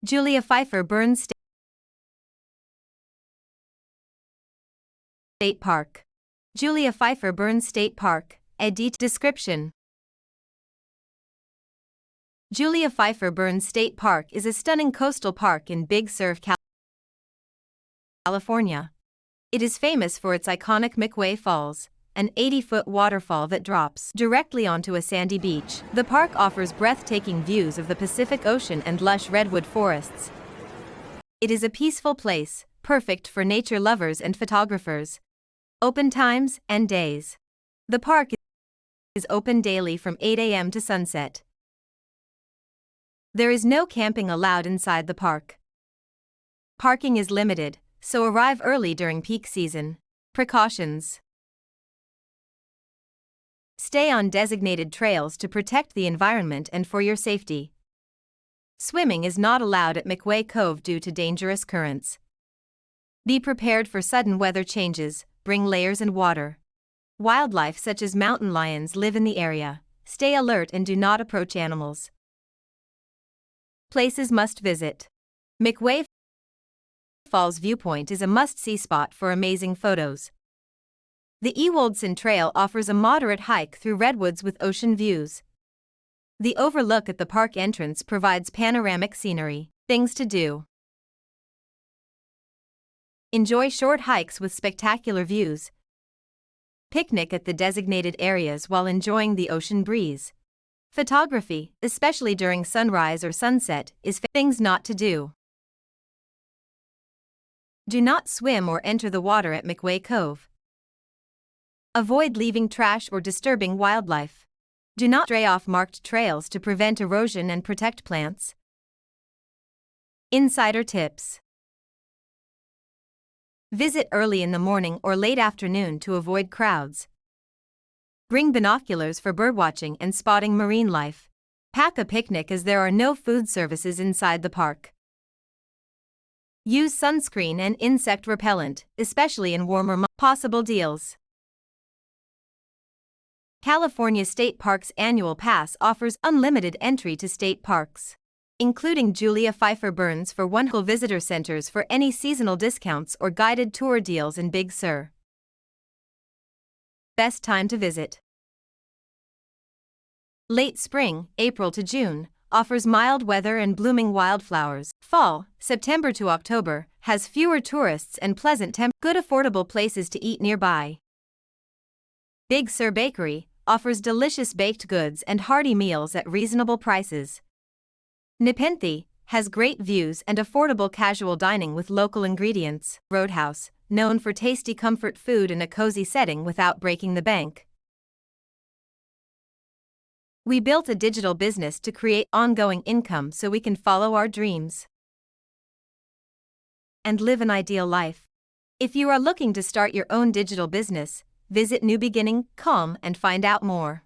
Julia Pfeiffer Burns State Park. Julia Pfeiffer Burns State Park, a description. Julia Pfeiffer Burns State Park is a stunning coastal park in Big Sur, California. It is famous for its iconic McWay Falls, an 80-foot waterfall that drops directly onto a sandy beach. The park offers breathtaking views of the Pacific Ocean and lush redwood forests. It is a peaceful place, perfect for nature lovers and photographers. Open times and days. The park is open daily from 8 a.m. to sunset. There is no camping allowed inside the park. Parking is limited, so arrive early during peak season. Precautions. Stay on designated trails to protect the environment and for your safety. Swimming is not allowed at McWay Cove due to dangerous currents. Be prepared for sudden weather changes, bring layers and water. Wildlife such as mountain lions live in the area. Stay alert and do not approach animals. Places must visit. McWay Falls viewpoint is a must-see spot for amazing photos. The Ewoldson Trail offers a moderate hike through redwoods with ocean views. The overlook at the park entrance provides panoramic scenery. Things to do. Enjoy short hikes with spectacular views. Picnic at the designated areas while enjoying the ocean breeze. Photography, especially during sunrise or sunset, is things not to do. Do not swim or enter the water at McWay Cove. Avoid leaving trash or disturbing wildlife. Do not stray off marked trails to prevent erosion and protect plants. Insider tips. Visit early in the morning or late afternoon to avoid crowds. Bring binoculars for birdwatching and spotting marine life. Pack a picnic as there are no food services inside the park. Use sunscreen and insect repellent, especially in warmer months. Possible deals. California State Parks Annual Pass offers unlimited entry to state parks, including Julia Pfeiffer Burns for one whole visitor centers for any seasonal discounts or guided tour deals in Big Sur. Best time to visit. Late spring, April to June, offers mild weather and blooming wildflowers. Fall, September to October, has fewer tourists and pleasant good affordable places to eat nearby. Big Sur Bakery offers delicious baked goods and hearty meals at reasonable prices. Nepenthe has great views and affordable casual dining with local ingredients. Roadhouse, known for tasty comfort food in a cozy setting without breaking the bank. We built a digital business to create ongoing income so we can follow our dreams and live an ideal life. If you are looking to start your own digital business, visit newbeginning.com and find out more.